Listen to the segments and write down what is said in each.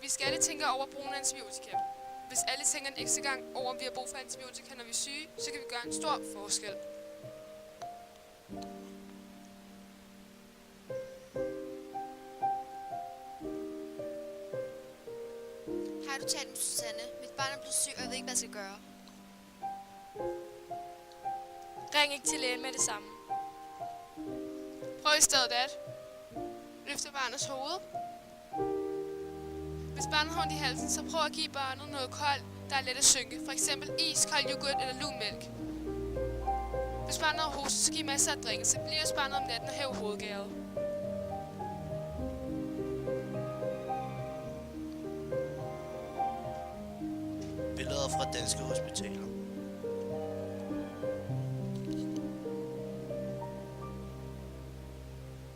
Vi skal alle tænke over brugen af antibiotika. Hvis alle tænker en ekstra gang over, om vi har brug for antibiotika, når vi er syge, så kan vi gøre en stor forskel. Har du talt med Susanne? Mit barn er blevet syg, og jeg ved ikke, hvad jeg skal gøre. Ring ikke til lægen med det samme. Prøv i stedet at løfte barnets hoved. Hvis barnet har ondt i halsen, så prøv at give barnet noget koldt, der er let at synke. For eksempel is, kold yoghurt eller lun mælk. Hvis barnet har hoste, så giv masser af drikke, så bliver barnet om natten og hæv hovedgæret. Billeder fra danske hospitaler.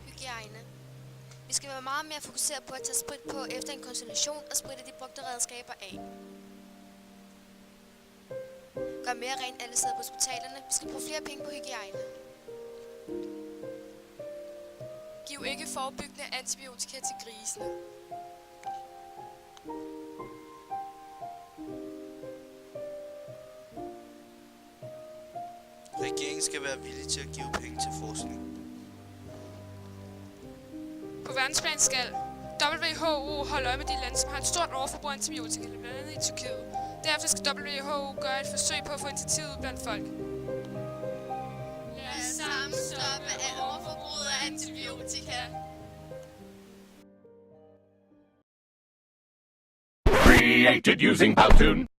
Hygiejne. Vi skal være meget mere fokuseret på at tage sprit på efter en konsultation og spritte de brugte redskaber af. Gør mere rent alle steder på hospitalerne. Vi skal bruge flere penge på hygiejne. Giv ikke forebyggende antibiotika til grisene. Regeringen skal være villig til at give penge til forskning. På verdensplan skal WHO holde øje med de lande, som har et stort overforbrug af antibiotika, blandt andet i Tyrkiet. Derefter skal WHO gøre et forsøg på at få initiativet blandt folk. Lad os sammen stoppe af overforbruget af antibiotika. Created using Powtoon.